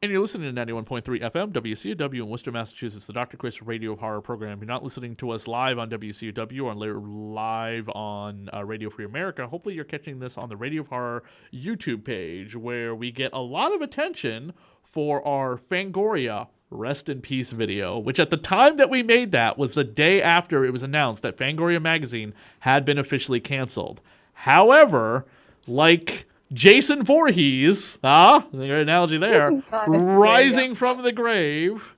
And you're listening to 91.3 FM, WCUW in Worcester, Massachusetts, the Dr. Chris Radio Horror Program. You're not listening to us live on WCUW or live on Radio Free America. Hopefully you're catching this on the Radio Horror YouTube page, where we get a lot of attention for our Fangoria Rest in Peace video, which at the time that we made that was the day after it was announced that Fangoria Magazine had been officially canceled. However, like Jason Voorhees, the analogy there, rising from the grave,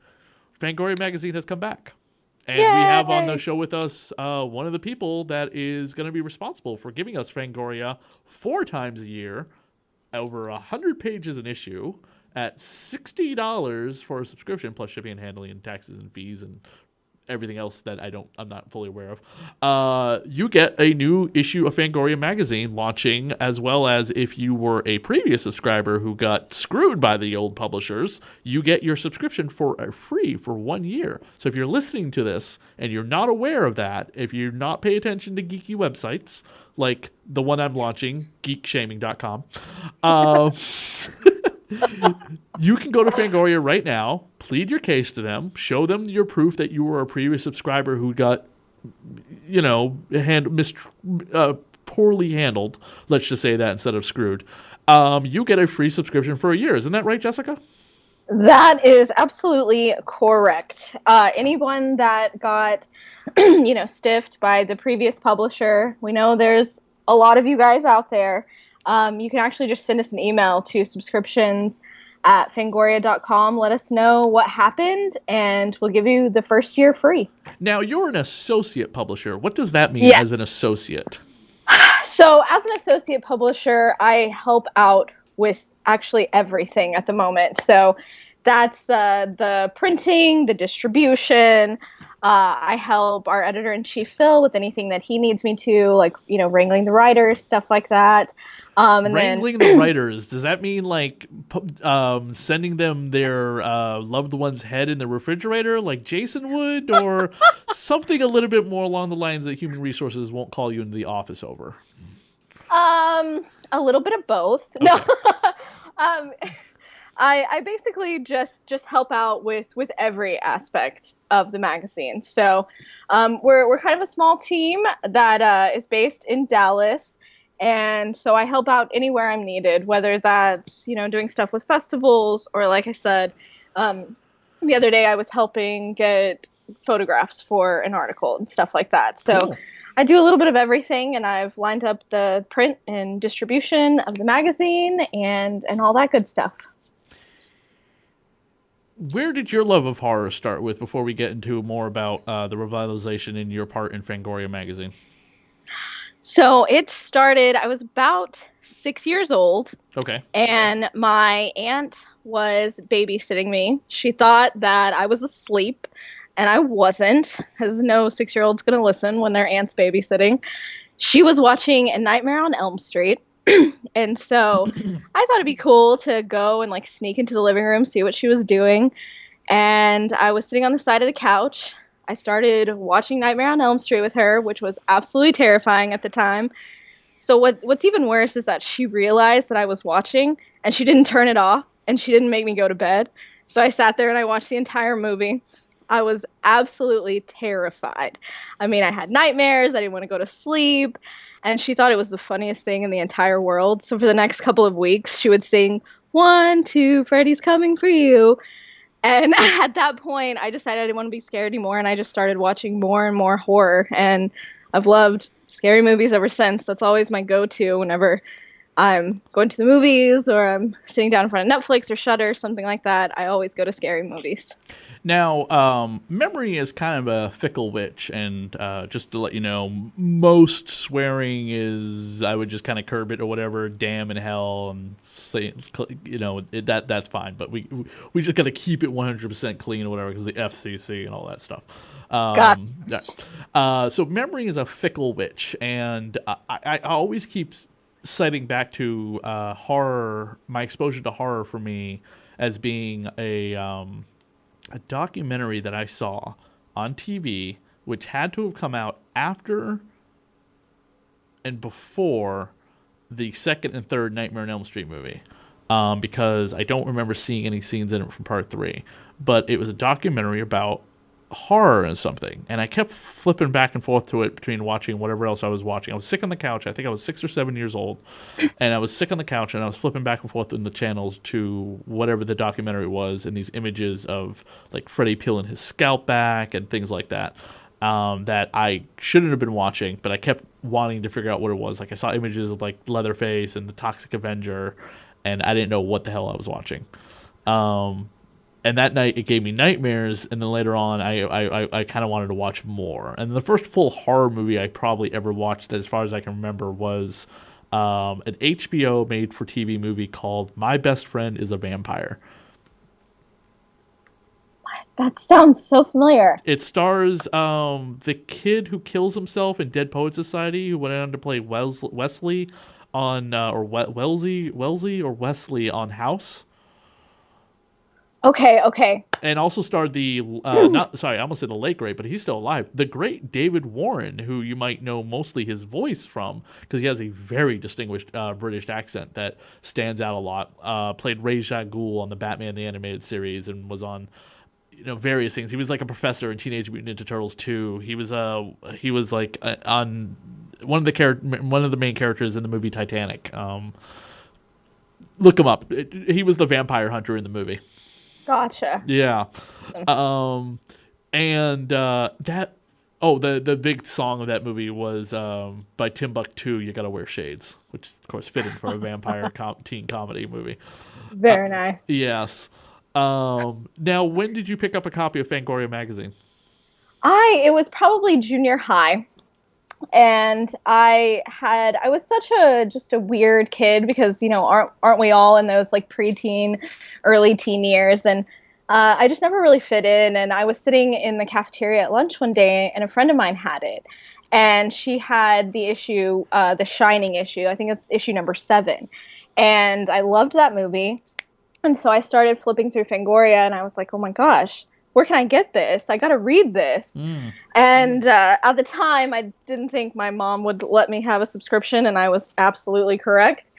Fangoria Magazine has come back. And we have on the show with us one of the people that is going to be responsible for giving us Fangoria 4 times a year, over 100 pages an issue, at $60 for a subscription, plus shipping and handling and taxes and fees and everything else that I'm not fully aware of. You get a new issue of Fangoria Magazine launching, as well as if you were a previous subscriber who got screwed by the old publishers, you get your subscription for free for 1 year. So if you're listening to this and you're not aware of that, if you're not paying attention to geeky websites like the one I'm launching, geekshaming.com, you can go to Fangoria right now, plead your case to them, show them your proof that you were a previous subscriber who got, poorly handled. Let's just say that instead of screwed. You get a free subscription for a year. Isn't that right, Jessica? That is absolutely correct. Anyone that got, stiffed by the previous publisher, we know there's a lot of you guys out there. You can actually just send us an email to subscriptions@fangoria.com. Let us know what happened, and we'll give you the first year free. Now, you're an associate publisher. What does that mean as an associate? So, as an associate publisher, I help out with actually everything at the moment. So, that's the printing, the distribution. I help our editor-in-chief, Phil, with anything that he needs me to, like, wrangling the writers, stuff like that. Wrangling the writers, does that mean like sending them their loved one's head in the refrigerator like Jason would, or something a little bit more along the lines that human resources won't call you into the office over? A little bit of both. Okay. No. I basically just help out with every aspect of the magazine. So we're kind of a small team that is based in Dallas. And so I help out anywhere I'm needed, whether that's, doing stuff with festivals or, like I said, the other day I was helping get photographs for an article and stuff like that. So cool. I do a little bit of everything, and I've lined up the print and distribution of the magazine and all that good stuff. Where did your love of horror start with before we get into more about the revitalization in your part in Fangoria Magazine? So it started, I was about 6 years old. Okay. And my aunt was babysitting me. She thought that I was asleep, and I wasn't, because no 6-year-old's going to listen when their aunt's babysitting. She was watching A Nightmare on Elm Street. And so I thought it'd be cool to go and sneak into the living room, see what she was doing. And I was sitting on the side of the couch. I started watching Nightmare on Elm Street with her, which was absolutely terrifying at the time. So what's even worse is that she realized that I was watching, and she didn't turn it off, and she didn't make me go to bed. So I sat there and I watched the entire movie. I was absolutely terrified. I mean, I had nightmares. I didn't want to go to sleep. And she thought it was the funniest thing in the entire world. So for the next couple of weeks, she would sing, 1, 2, Freddy's coming for you. And at that point, I decided I didn't want to be scared anymore, and I just started watching more and more horror. And I've loved scary movies ever since. That's always my go-to whenever I'm going to the movies or I'm sitting down in front of Netflix or Shudder, something like that. I always go to scary movies. Now, memory is kind of a fickle witch, and just to let you know, most swearing is, I would just kind of curb it or whatever, damn and hell, and say, that's fine. But we just got to keep it 100% clean or whatever, because the FCC and all that stuff. So memory is a fickle witch, and I always keep citing back to horror, my exposure to horror for me as being a documentary that I saw on TV, which had to have come out after and before the second and third Nightmare on Elm Street movie. because I don't remember seeing any scenes in it from part 3. But it was a documentary about horror and something, and I kept flipping back and forth to it between watching whatever else I was watching. I was sick on the couch. I think I was 6 or 7 years old, and I was sick on the couch, and I was flipping back and forth in the channels to whatever the documentary was, and these images of like Freddy peeling his scalp back and things like that. That I shouldn't have been watching, but I kept wanting to figure out what it was. Like I saw images of like Leatherface and the Toxic Avenger, and I didn't know what the hell I was watching. And that night it gave me nightmares, and then later on I kind of wanted to watch more. And the first full horror movie I probably ever watched, as far as I can remember, was an HBO made-for-TV movie called My Best Friend is a Vampire. That sounds so familiar. It stars the kid who kills himself in Dead Poets Society, who went on to play Wesley on Wellesley or Wesley on House. Okay. And also starred I almost said the late great, but he's still alive. The great David Warren, who you might know mostly his voice from, because he has a very distinguished British accent that stands out a lot. Played Ra's al Ghul on the Batman the Animated Series and was on various things. He was like a professor in Teenage Mutant Ninja Turtles 2. He was like on one of the main characters in the movie Titanic. Look him up. He was the vampire hunter in the movie. Gotcha. Yeah. The big song of that movie was by Timbuktu, You Gotta Wear Shades, which is, of course, fitting for a vampire teen comedy movie. Very nice. Yes. Now, when did you pick up a copy of Fangoria Magazine? It was probably junior high. And I was such just a weird kid because, aren't we all in those like preteen, early teen years? And I just never really fit in. And I was sitting in the cafeteria at lunch one day, and a friend of mine had it. And she had the issue, the Shining issue. I think it's issue number 7. And I loved that movie. And so I started flipping through Fangoria, and I was like, oh my gosh, where can I get this? I got to read this. And at the time, I didn't think my mom would let me have a subscription, and I was absolutely correct.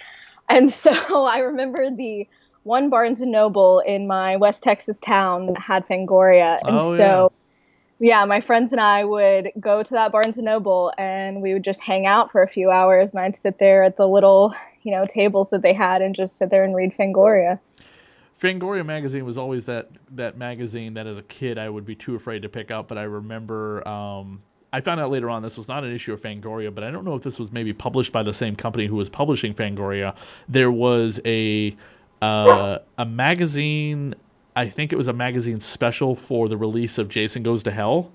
And so I remember the one Barnes & Noble in my West Texas town that had Fangoria. And yeah, my friends and I would go to that Barnes & Noble, and we would just hang out for a few hours, and I'd sit there at the little, tables that they had and just sit there and read Fangoria. Fangoria Magazine was always that magazine that as a kid I would be too afraid to pick up, but I remember I found out later on this was not an issue of Fangoria, but I don't know if this was maybe published by the same company who was publishing Fangoria. There was a magazine, I think it was a magazine special for the release of Jason Goes to Hell.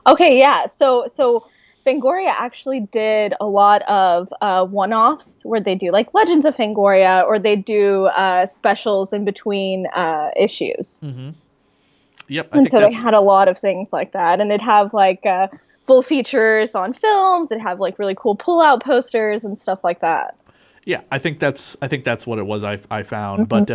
Okay, yeah. So Fangoria actually did a lot of one-offs where they do like Legends of Fangoria, or they do specials in between issues. Mm-hmm. Yep. And so they had a lot of things like that, and it'd have like full features on films. It'd have like really cool pull-out posters and stuff like that. Yeah, I think that's what it was. I found, but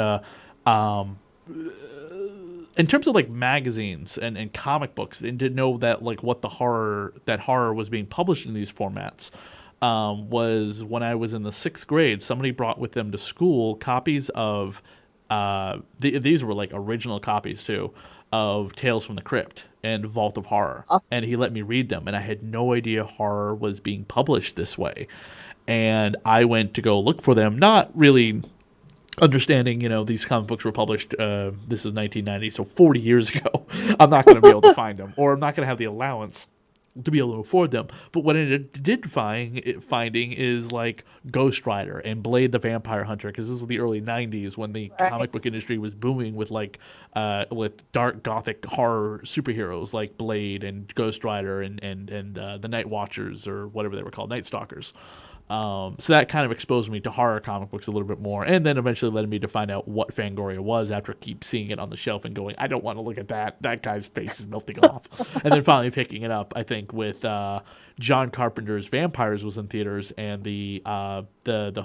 in terms of like magazines and comic books, and didn't know that like what horror was being published in these formats. Was when I was in the 6th grade, somebody brought with them to school copies of these were like original copies too of Tales from the Crypt and Vault of Horror. Awesome. And he let me read them, and I had no idea horror was being published this way. And I went to go look for them, not really understanding, these comic books were published, this is 1990, so 40 years ago. I'm not going to be able to find them, or I'm not going to have the allowance to be able to afford them. But what I did finding is like Ghost Rider and Blade the Vampire Hunter, because this was the early 90s when the comic book industry was booming with like with dark gothic horror superheroes like Blade and Ghost Rider and the Night Watchers, or whatever they were called, Night Stalkers. So that kind of exposed me to horror comic books a little bit more, and then eventually led me to find out what Fangoria was after keep seeing it on the shelf and going, I don't want to look at that. That guy's face is melting off. And then finally picking it up, I think, with John Carpenter's Vampires was in theaters, and the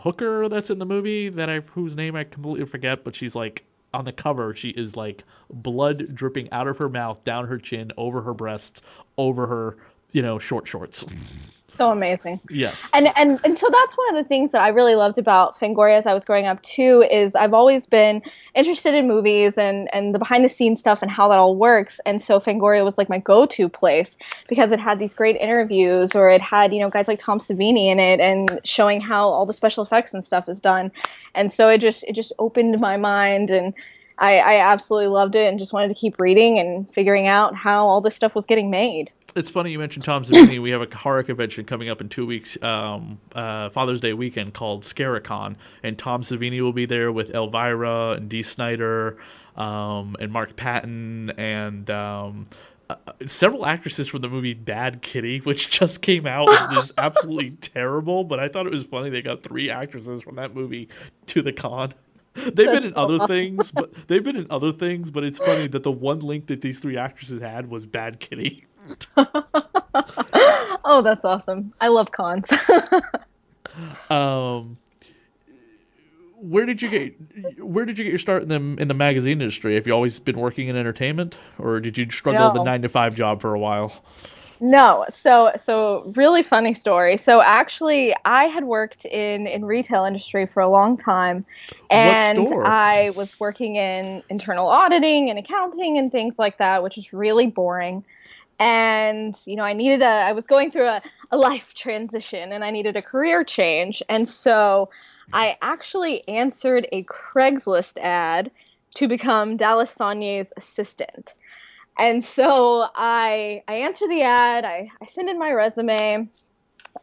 hooker that's in the movie whose name I completely forget, but she's like on the cover, she is like blood dripping out of her mouth, down her chin, over her breasts, over her, short shorts. So amazing. Yes. And so that's one of the things that I really loved about Fangoria as I was growing up too, is I've always been interested in movies and the behind the scenes stuff and how that all works. And so Fangoria was like my go-to place because it had these great interviews, or it had, guys like Tom Savini in it and showing how all the special effects and stuff is done. And so it just opened my mind, and I absolutely loved it and just wanted to keep reading and figuring out how all this stuff was getting made. It's funny you mentioned Tom Savini. We have a horror convention coming up in 2 weeks, Father's Day weekend, called Scaricon, and Tom Savini will be there with Elvira and Dee Snider and Mark Patton and several actresses from the movie Bad Kitty, which just came out and is absolutely terrible. But I thought it was funny they got 3 actresses from that movie to the con. They've been in other things, but it's funny that the one link that these 3 actresses had was Bad Kitty. Oh, that's awesome. I love cons. Where did you get your start in the magazine industry? Have you always been working in entertainment, or did you struggle with a 9-to-5 job for a while? No. So really funny story. So actually I had worked in retail industry for a long time, and what store? I was working in internal auditing and accounting and things like that, which is really boring. And, I was going through a life transition, and I needed a career change. And so I actually answered a Craigslist ad to become Dallas Saulnier's assistant. And so I answered the ad, I sent in my resume,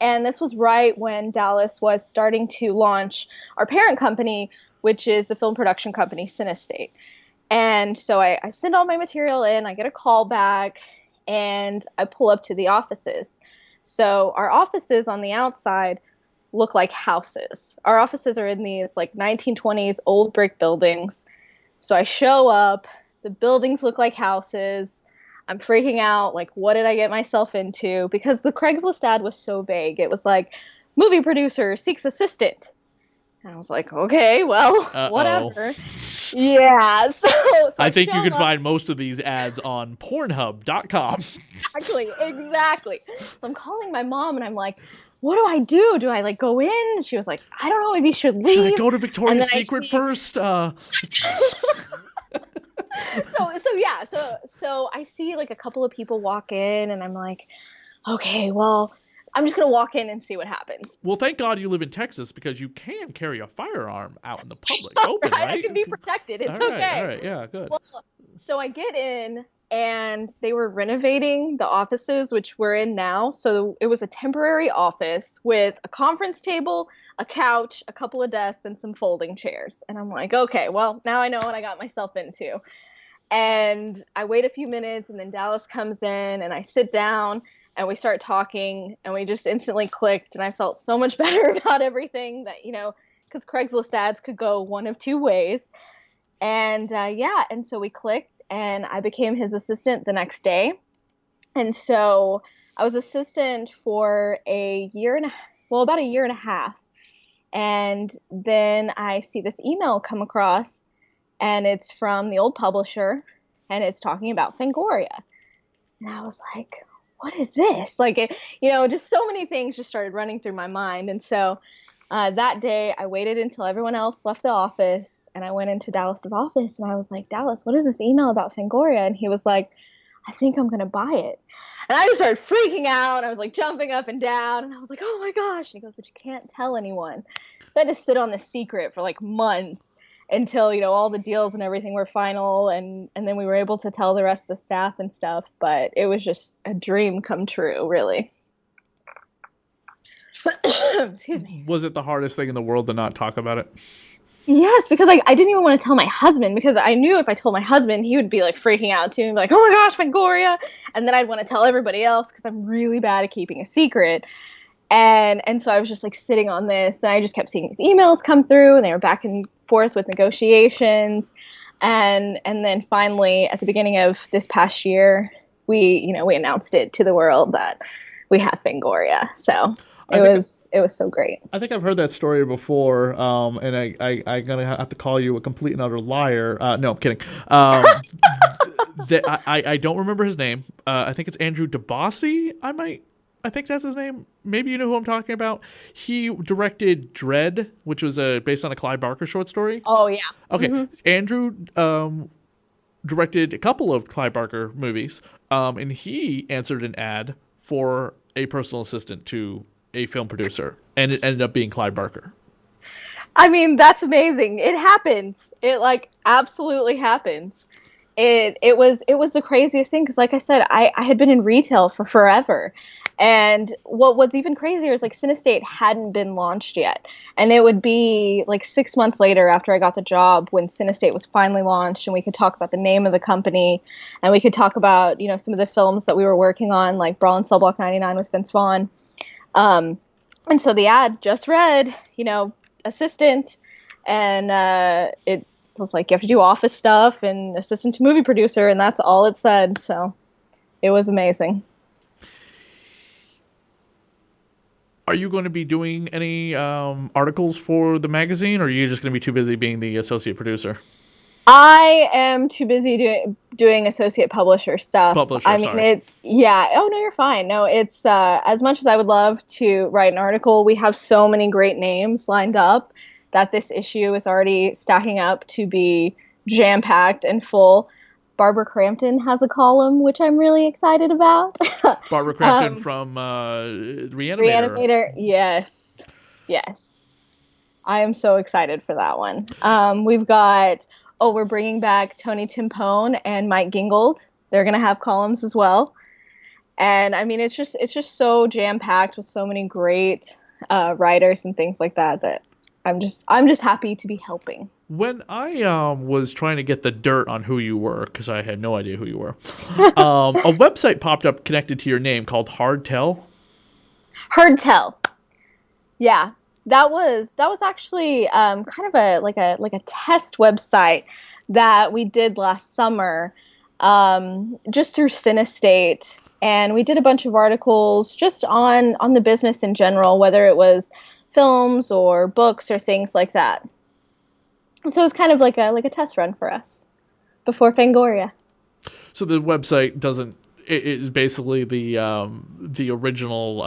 and this was right when Dallas was starting to launch our parent company, which is the film production company, Cinestate. And so I send all my material in, I get a call back, and I pull up to the offices. So our offices on the outside look like houses. Our offices are in these like 1920s old brick buildings. So I show up, the buildings look like houses. I'm freaking out, like, what did I get myself into? Because the Craigslist ad was so vague. It was like, movie producer seeks assistant. And I was like, okay, well, whatever. Yeah. So I think you can find most of these ads on Pornhub.com. Exactly. So I'm calling my mom, and I'm like, what do I do? Do I like go in? And she was like, I don't know, maybe you should leave. Should I go to Victoria's Secret first? So I see like a couple of people walk in, and I'm like, okay, well, I'm just going to walk in and see what happens. Well, thank God you live in Texas, because you can carry a firearm out in the public, open, right? I can be protected. It's okay. All right, yeah, good. Well, so I get in, and they were renovating the offices, which we're in now. So it was a temporary office with a conference table, a couch, a couple of desks, and some folding chairs. And I'm like, okay, well, now I know what I got myself into. And I wait a few minutes, and then Dallas comes in, and I sit down, and we start talking, and we just instantly clicked, and I felt so much better about everything that, because Craigslist ads could go one of 2 ways. And and so we clicked, and I became his assistant the next day. And so I was assistant for about a year and a half. And then I see this email come across, and it's from the old publisher, and it's talking about Fangoria. And I was like, what is this? Like, just so many things just started running through my mind. And so that day I waited until everyone else left the office, and I went into Dallas's office, and I was like, Dallas, what is this email about Fangoria? And he was like, I think I'm going to buy it. And I just started freaking out. I was like jumping up and down, and I was like, oh my gosh. And he goes, but you can't tell anyone. So I had to sit on this secret for like months until, all the deals and everything were final. And then we were able to tell the rest of the staff and stuff. But it was just a dream come true, really. Excuse me. Was it the hardest thing in the world to not talk about it? Yes, because I didn't even want to tell my husband, because I knew if I told my husband, he would be like freaking out too, and be like, oh my gosh, Fangoria. And then I'd want to tell everybody else, because I'm really bad at keeping a secret. And so I was just like sitting on this, and I just kept seeing these emails come through, and they were back and forth with negotiations. And then finally, at the beginning of this past year, we announced it to the world that we have Fangoria. So it was so great. I think I've heard that story before, and I'm gonna have to call you a complete and utter liar. No, I'm kidding. I don't remember his name. I think it's Andrew DeBossi. I might I think that's his name. Maybe you know who I'm talking about. He directed Dread, which was based on a Clive Barker short story. Oh, yeah. Okay. Andrew directed a couple of Clive Barker movies, and he answered an ad for a personal assistant to a film producer, and it ended up being Clive Barker. I mean, that's amazing. It happens. It like absolutely happens. It was the craziest thing because, like I said, I had been in retail for forever, and what was even crazier is like Cinestate hadn't been launched yet, and it would be like 6 months later after I got the job when Cinestate was finally launched, and we could talk about the name of the company, and we could talk about some of the films that we were working on, like Brawl in Cell Block 99 with Vince Vaughn, and so the ad just read, assistant, and it was like you have to do office stuff and assistant to movie producer, and that's all it said. So it was amazing. Are you going to be doing any articles for the magazine, or are you just going to be too busy being the associate producer? I am too busy doing associate publisher stuff. It's oh no, you're fine. No, it's as much as I would love to write an article, we have so many great names lined up that this issue is already stacking up to be jam-packed and full. Barbara Crampton has a column, which I'm really excited about. Barbara Crampton from Reanimator. Yes. I am so excited for that one. We've got, we're bringing back Tony Timpone and Mike Gingold. They're going to have columns as well. And I mean, it's just so jam-packed with so many great writers and things like that I'm just happy to be helping. When I was trying to get the dirt on who you were, because I had no idea who you were, a website popped up connected to your name called Hardtell. Hardtell, yeah, that was actually kind of a test website that we did last summer, just through Cinestate, and we did a bunch of articles just on the business in general, whether it was films or books or things like that. So it was kind of like a test run for us before Fangoria. So the website it is basically the original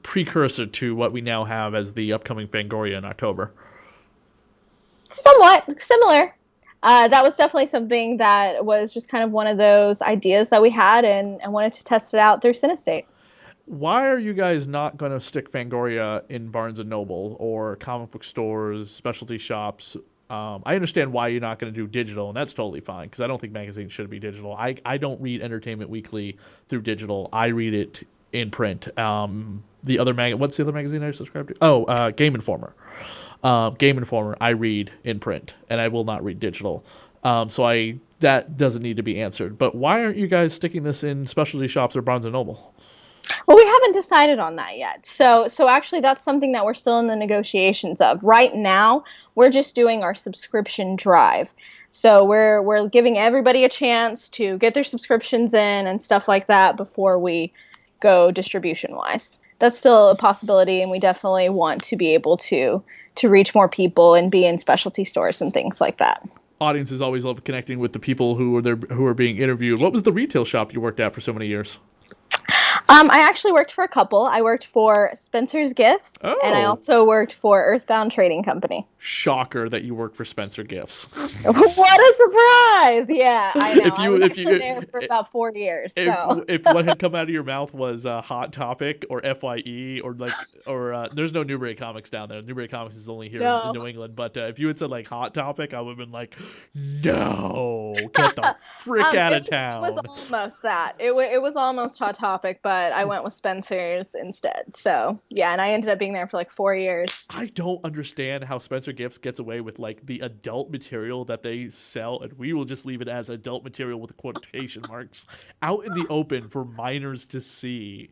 precursor to what we now have as the upcoming Fangoria in October. Somewhat similar. That was definitely something that was just kind of one of those ideas that we had and wanted to test it out through Cinestate. Why are you guys not going to stick Fangoria in Barnes & Noble or comic book stores, specialty shops? I understand why you're not going to do digital, and that's totally fine, because I don't think magazines should be digital. I don't read Entertainment Weekly through digital. I read it in print. The other what's the other magazine I subscribe to? Game Informer. Game Informer I read in print, and I will not read digital. So that doesn't need to be answered. But why aren't you guys sticking this in specialty shops or Barnes & Noble? Well, we haven't decided on that yet. So actually that's something that we're still in the negotiations of. Right now, we're just doing our subscription drive. So we're giving everybody a chance to get their subscriptions in and stuff like that before we go distribution-wise. That's still a possibility, and we definitely want to be able to reach more people and be in specialty stores and things like that. Audiences always love connecting with the people who are being interviewed. What was the retail shop you worked at for so many years? I actually worked for a couple. I worked for Spencer's Gifts, and I also worked for Earthbound Trading Company. Shocker that you worked for Spencer Gifts. What a surprise! Yeah, I know. I was actually there for about 4 years. If what had come out of your mouth was Hot Topic or FYE or there's no Newbury Comics down there. Newbury Comics is only here in New England. But if you had said like Hot Topic, I would have been like, no, get the frick out of town. It was almost that. It was almost Hot Topic, but I went with Spencer's instead. So yeah, and I ended up being there for like 4 years. I don't understand how Spencer Gifts gets away with like the adult material that they sell, and we will just leave it as adult material with quotation marks out in the open for minors to see.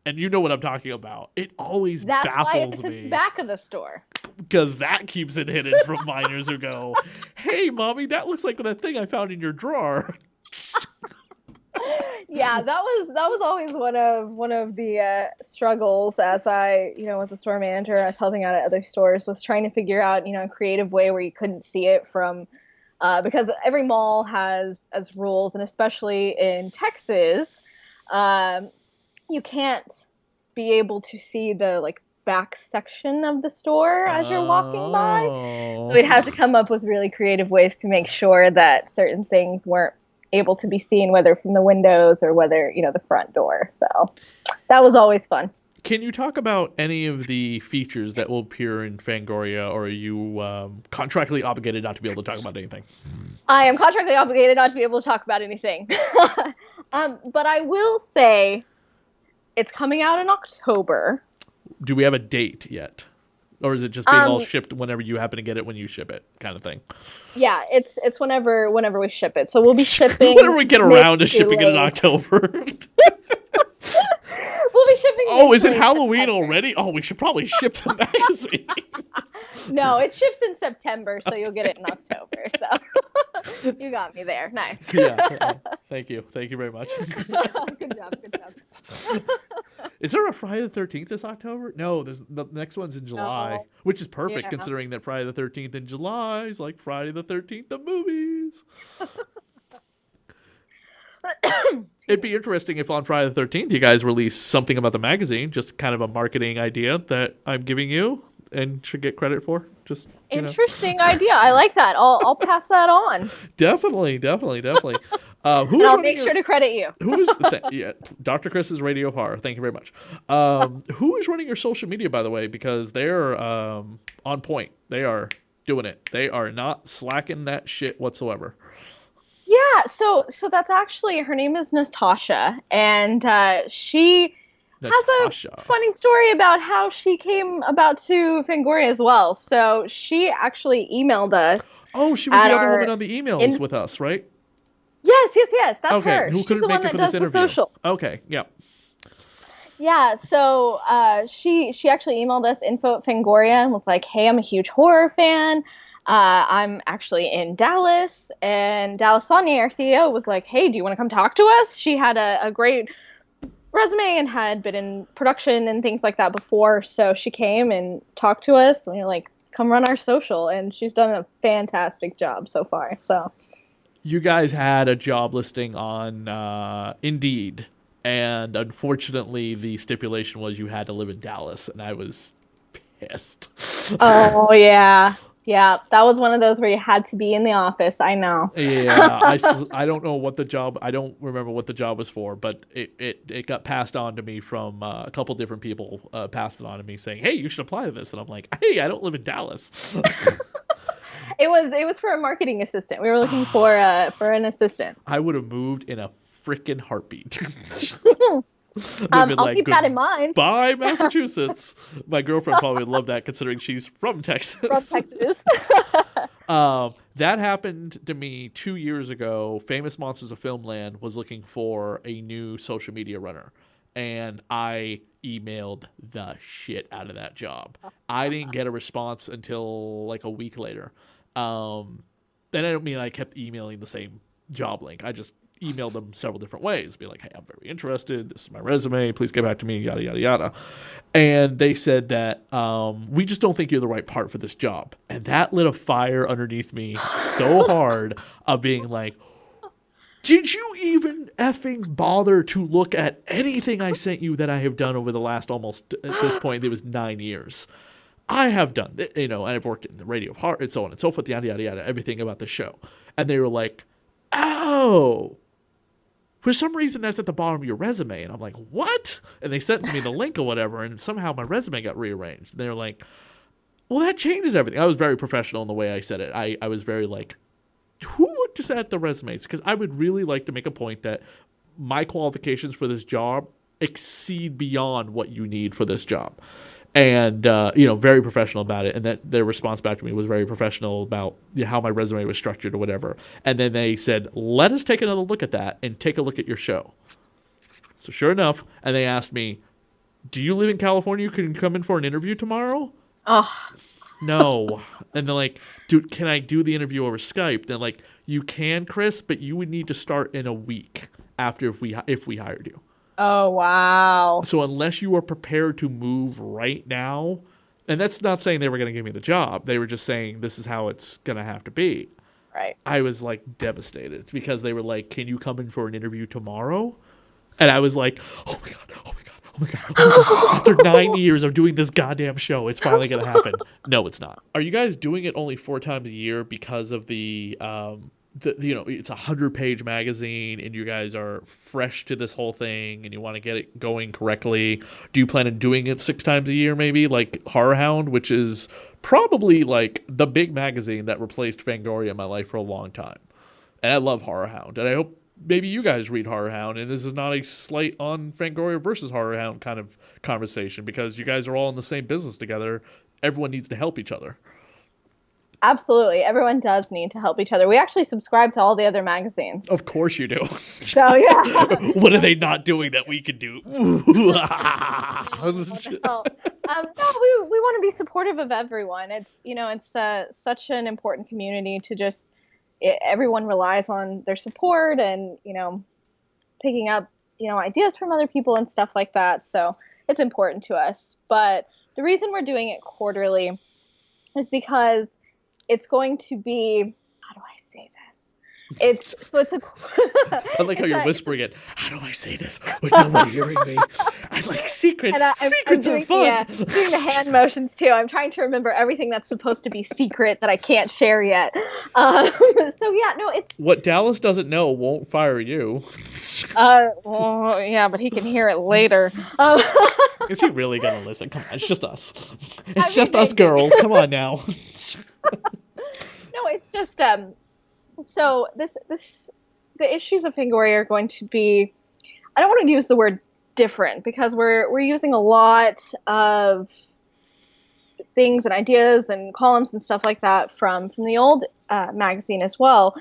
And you know what I'm talking about. It always baffles me. That's why it's at the back of the store. Because that keeps it hidden from minors who go, "Hey, mommy, that looks like that thing I found in your drawer." Yeah, that was always one of the struggles as I, was a store manager. I was helping out at other stores, was trying to figure out, a creative way where you couldn't see it from, because every mall has rules, and especially in Texas, you can't be able to see the like back section of the store as you're walking by. So we'd have to come up with really creative ways to make sure that certain things weren't able to be seen, whether from the windows or whether, the front door. So that was always fun. Can you talk about any of the features that will appear in Fangoria, or are you contractually obligated not to be able to talk about anything? I am contractually obligated not to be able to talk about anything. But I will say it's coming out in October. Do we have a date yet? Or is it just being all shipped whenever you happen to get it when you ship it kind of thing? Yeah, it's whenever we ship it. So we'll be shipping whenever we get around to shipping it in October. We'll be shipping. Oh, is it Halloween already? Oh, we should probably ship the magazine. No, it ships in September, so you'll get it in October. So you got me there. Nice. Yeah. Thank you very much. Good job. Is there a Friday the 13th this October? No, the next one's in July, which is perfect considering that Friday the 13th in July is like Friday the 13th of movies. It'd be interesting if on Friday the 13th you guys release something about the magazine, just kind of a marketing idea that I'm giving you and should get credit for. Just interesting idea. I like that. I'll pass that on. Definitely. And I'll make sure to credit you. Dr. Chris's Radio of Horror. Thank you very much. Who is running your social media, by the way? Because they're on point. They are doing it. They are not slacking that shit whatsoever. Yeah, so that's actually, her name is Natasha, and she has a funny story about how she came about to Fangoria as well. So she actually emailed us. Oh, she was the other woman on the emails with us, right? Yes, that's her. Who couldn't make it for this interview? Social. Okay, yeah. Yeah, so she actually emailed us info@Fangoria and was like, hey, I'm a huge horror fan. I'm actually in Dallas, and Dallas Sonia, our CEO, was like, hey, do you want to come talk to us? She had a great resume and had been in production and things like that before, so she came and talked to us, and we were like, come run our social, and she's done a fantastic job so far. So you guys had a job listing on Indeed, and unfortunately the stipulation was you had to live in Dallas, and I was pissed. Oh, yeah. Yeah, that was one of those where you had to be in the office. I know. Yeah, I don't know what the job. I don't remember what the job was for, but it got passed on to me from a couple different people. Passed it on to me saying, "Hey, you should apply to this." And I'm like, "Hey, I don't live in Dallas." It was for a marketing assistant. We were looking for an assistant. I would have moved in a freaking heartbeat. I'll keep that in mind. Bye, Massachusetts. My girlfriend probably would love that, considering she's from Texas. That happened to me 2 years ago. Famous Monsters of Filmland was looking for a new social media runner, and I emailed the shit out of that job. I didn't get a response until like a week later. And I don't mean I kept emailing the same job link. I just emailed them several different ways, be like, hey, I'm very interested. This is my resume. Please get back to me, yada, yada, yada. And they said that we just don't think you're the right part for this job. And that lit a fire underneath me so hard of being like, did you even effing bother to look at anything I sent you that I have done over the last almost, at this point, it was 9 years. I have done, and I've worked in the Radio of Horror and so on and so forth, yada, yada, yada, everything about the show. And they were like, oh, for some reason that's at the bottom of your resume. And I'm like, what? And they sent me the link or whatever, and somehow my resume got rearranged. And they were like, well, that changes everything. I was very professional in the way I said it. I was very like, who looked at the resumes? Because I would really like to make a point that my qualifications for this job exceed beyond what you need for this job. And, very professional about it. And that their response back to me was very professional about how my resume was structured or whatever. And then they said, let us take another look at that and take a look at your show. So sure enough, and they asked me, do you live in California? Can you come in for an interview tomorrow? Oh. No. And they're like, dude, can I do the interview over Skype? They're like, you can, Chris, but you would need to start in a week after if we hired you. Oh, wow. So unless you are prepared to move right now, and that's not saying they were going to give me the job. They were just saying this is how it's going to have to be. Right. I was like devastated because they were like, can you come in for an interview tomorrow? And I was like, oh my God, oh my God, oh my God, oh my God. After 9 years of doing this goddamn show, it's finally going to happen. No, it's not. Are you guys doing it only 4 times a year because of the it's a 100-page magazine and you guys are fresh to this whole thing and you want to get it going correctly? Do you plan on doing it 6 times a year maybe, like Horror Hound, which is probably like the big magazine that replaced Fangoria in my life for a long time? And I love Horror Hound, and I hope maybe you guys read Horror Hound, and this is not a slight on Fangoria versus Horror Hound kind of conversation, because you guys are all in the same business together. Everyone needs to help each other. Absolutely. Everyone does need to help each other. We actually subscribe to all the other magazines. Of course you do. So, yeah. What are they not doing that we can do? No, we want to be supportive of everyone. It's such an important community to just, everyone relies on their support and, picking up, ideas from other people and stuff like that. So it's important to us. But the reason we're doing it quarterly is because it's going to be, how do I say this? I like how you're whispering it. How do I say this with nobody hearing me? I like secrets. Secrets are fun. Yeah, doing the hand motions too. I'm trying to remember everything that's supposed to be secret that I can't share yet. It's what Dallas doesn't know won't fire you. Well, yeah, but he can hear it later. Is he really gonna listen? Come on, it's just us. It's just us girls. Come on now. No, it's just so the issues of Fangoria are going to be, I don't want to use the word different, because we're using a lot of things and ideas and columns and stuff like that from the old magazine as well,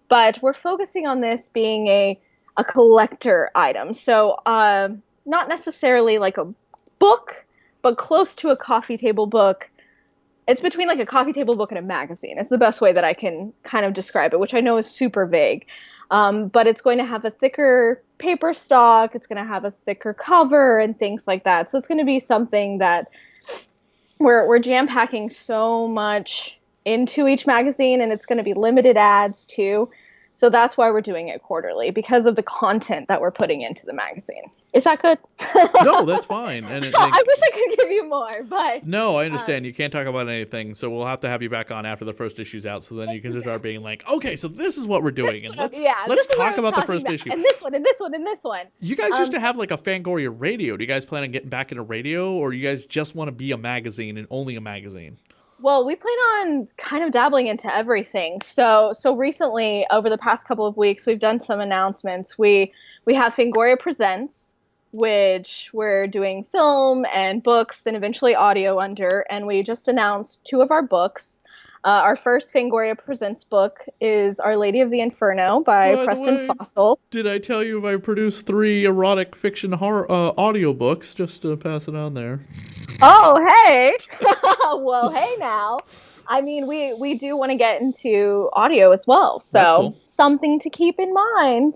but we're focusing on this being a collector item. So not necessarily like a book, but close to a coffee table book. It's between like a coffee table book and a magazine. It's the best way that I can kind of describe it, which I know is super vague. But it's going to have a thicker paper stock. It's going to have a thicker cover and things like that. So it's going to be something that we're jam-packing so much into each magazine, and it's going to be limited ads too. So that's why we're doing it quarterly, because of the content that we're putting into the magazine. Is that good? No, that's fine. And I wish I could give you more, but... No, I understand. You can't talk about anything, so we'll have to have you back on after the first issue's out, so then you can just start being like, okay, so this is what we're doing, and let's talk about the first issue. And this one, and this one, and this one. You guys used to have like a Fangoria radio. Do you guys plan on getting back into radio, or you guys just want to be a magazine and only a magazine? Well, we plan on kind of dabbling into everything. So recently, over the past couple of weeks, we've done some announcements. We have Fangoria Presents, which we're doing film and books and eventually audio under. And we just announced 2 of our books. Our first Fangoria Presents book is Our Lady of the Inferno by Preston Fossil. Did I tell you I produced 3 erotic fiction horror audiobooks, just to pass it on there? Oh, hey! Well, hey now. I mean, we do want to get into audio as well, so cool. Something to keep in mind.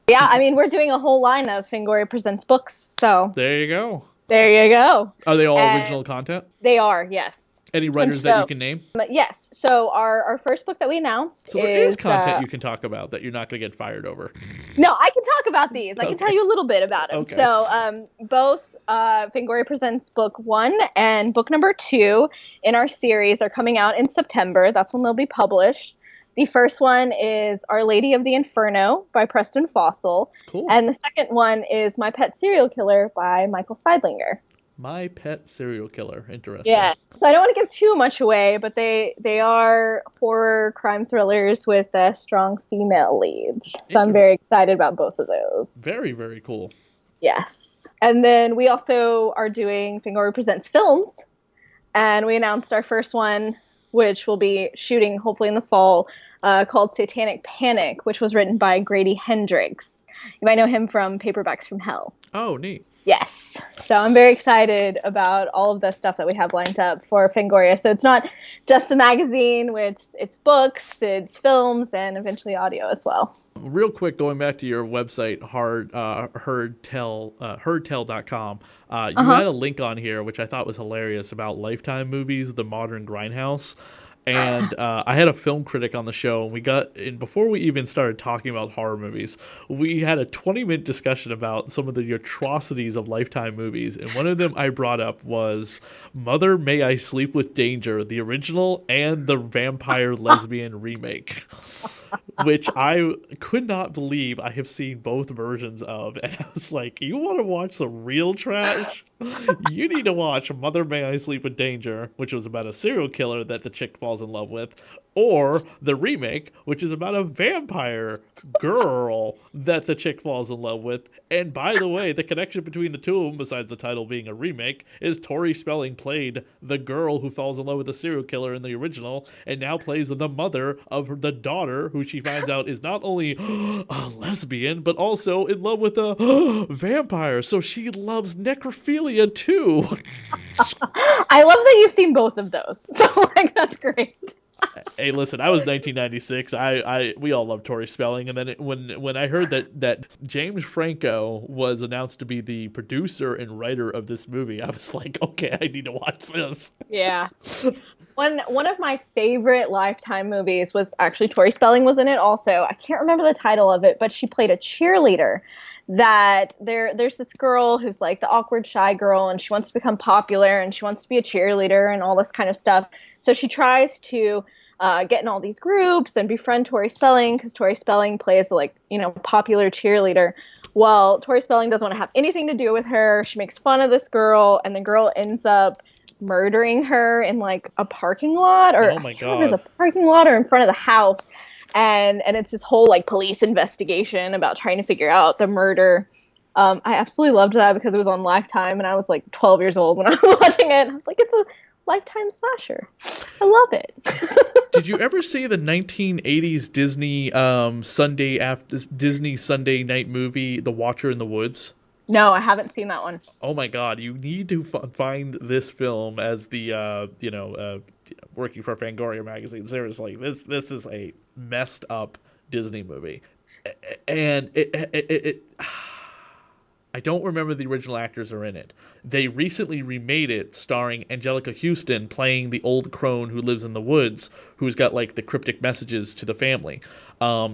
Yeah, I mean, we're doing a whole line of Fangoria Presents books, so... There you go. There you go. Are they all original content? They are, yes. Any writers that you can name? Yes. So our first book that we announced is content you can talk about that you're not going to get fired over. No, I can talk about these. I can tell you a little bit about them. Okay. So both Fangoria Presents Book 1 and Book number 2 in our series are coming out in September. That's when they'll be published. The first one is Our Lady of the Inferno by Preston Fossil. Cool. And the second one is My Pet Serial Killer by Michael Seidlinger. My Pet Serial Killer. Interesting. Yes. So I don't want to give too much away, but they are horror crime thrillers with strong female leads. So I'm very excited about both of those. Very, very cool. Yes. And then we also are doing Fangoria Presents Films. And we announced our first one, which we'll be shooting hopefully in the fall, called Satanic Panic, which was written by Grady Hendrix. You might know him from Paperbacks from Hell. Oh, neat. Yes. So I'm very excited about all of the stuff that we have lined up for Fangoria. So it's not just the magazine, it's books, it's films, and eventually audio as well. Real quick, going back to your website, heardtell.com, you had a link on here, which I thought was hilarious, about Lifetime movies, The Modern Grindhouse. And I had a film critic on the show, and before we even started talking about horror movies, we had a 20-minute discussion about some of the atrocities of Lifetime movies. And one of them I brought up was Mother May I Sleep with Danger, the original and the vampire lesbian remake, which I could not believe I have seen both versions of. And I was like, you want to watch some real trash? You need to watch Mother May I Sleep with Danger, which was about a serial killer that the chick falls in love with, or the remake, which is about a vampire girl that the chick falls in love with. And by the way, the connection between the two of them, besides the title being a remake, is Tori Spelling played the girl who falls in love with the serial killer in the original, and now plays the mother of the daughter, who she finds out is not only a lesbian, but also in love with a vampire. So she loves necrophilia too. I love that you've seen both of those. So like that's great. Hey, listen, I was 1996. We all love Tori Spelling, and then when I heard that James Franco was announced to be the producer and writer of this movie, I was like, okay, I need to watch this. Yeah. One of my favorite Lifetime movies was actually Tori Spelling was in it also. I can't remember the title of it, but she played a cheerleader. That there's this girl who's like the awkward shy girl, and she wants to become popular, and she wants to be a cheerleader and all this kind of stuff. So she tries to get in all these groups and befriend Tori Spelling, because Tori Spelling plays popular cheerleader. Well, Tori Spelling doesn't want to have anything to do with her. She makes fun of this girl, and the girl ends up murdering her in like a parking lot, or oh my I can't remember if it was a parking lot or in front of the house. And it's this whole like police investigation about trying to figure out the murder. I absolutely loved that because it was on Lifetime, and I was like 12 years old when I was watching it. I was like, it's a Lifetime slasher. I love it. Did you ever see the 1980s Disney Sunday night movie, The Watcher in the Woods? No, I haven't seen that one. Oh my God! You need to find this film as the working for Fangoria Magazine. Seriously, this is a messed up Disney movie, and it I don't remember the original actors are in it. They recently remade it, starring Angelica Houston playing the old crone who lives in the woods, who's got like the cryptic messages to the family.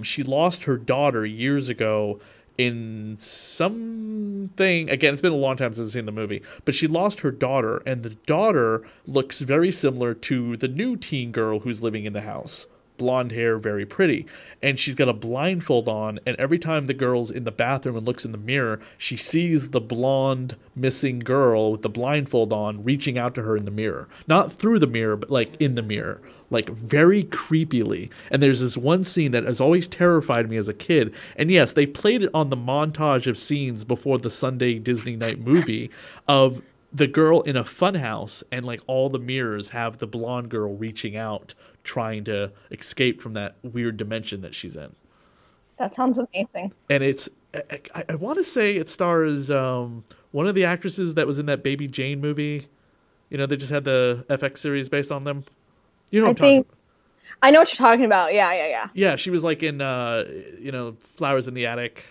She lost her daughter years ago in something, again, it's been a long time since I've seen the movie, but she lost her daughter, and the daughter looks very similar to the new teen girl who's living in the house. Blonde hair, very pretty. And she's got a blindfold on, and every time the girl's in the bathroom and looks in the mirror, she sees the blonde missing girl with the blindfold on reaching out to her in the mirror. Not through the mirror, but like in the mirror. Like very creepily. And there's this one scene that has always terrified me as a kid. And yes, they played it on the montage of scenes before the Sunday Disney night movie of the girl in a funhouse, and like all the mirrors have the blonde girl reaching out, trying to escape from that weird dimension that she's in. That sounds amazing. And it's, I want to say it stars one of the actresses that was in that Baby Jane movie. You know, they just had the FX series based on them. You know what I'm talking about. I know what you're talking about. Yeah. Yeah, she was like in, Flowers in the Attic.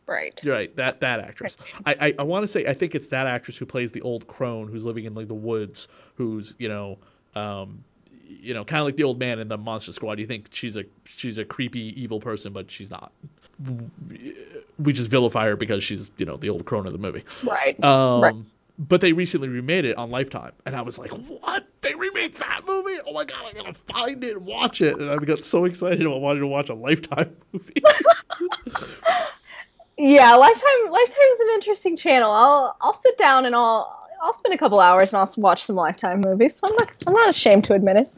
Right. You're right, that actress. Right. I want to say, I think it's that actress who plays the old crone who's living in like the woods, who's kind of like the old man in the Monster Squad. You think she's a creepy evil person, but she's not. We just vilify her because she's the old crone of the movie. Right. Right. But they recently remade it on Lifetime, and I was like, "What? They remade that movie? Oh my God, I gotta find it and watch it!" And I got so excited about wanting to watch a Lifetime movie. Yeah, Lifetime is an interesting channel. I'll sit down and I'll spend a couple hours and I'll watch some Lifetime movies. I'm not ashamed to admit it.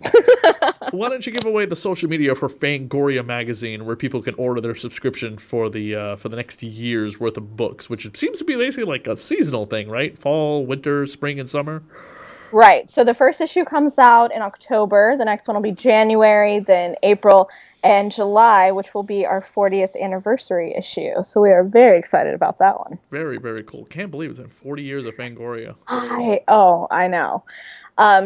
Why don't you give away the social media for Fangoria Magazine, where people can order their subscription for the next year's worth of books, which seems to be basically like a seasonal thing, right? Fall, winter, spring, and summer. Right. So the first issue comes out in October. The next one will be January, then April, and July, which will be our 40th anniversary issue. So we are very excited about that one. Very, very cool. Can't believe it's been 40 years of Fangoria. I know.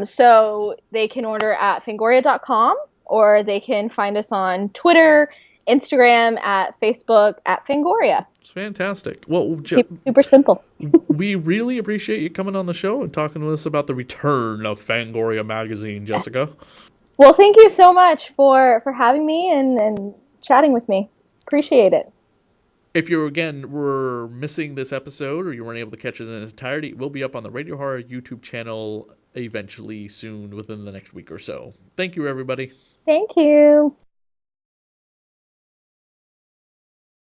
So they can order at fangoria.com, or they can find us on Twitter, Instagram, at Facebook, at Fangoria. It's fantastic. Well, super simple. We really appreciate you coming on the show and talking to us about the return of Fangoria Magazine, Jessica. Well, thank you so much for having me and chatting with me. Appreciate it. If you, again, were missing this episode or you weren't able to catch it in its entirety, it will be up on the Radio Horror YouTube channel eventually soon, within the next week or so. Thank you, everybody. Thank you.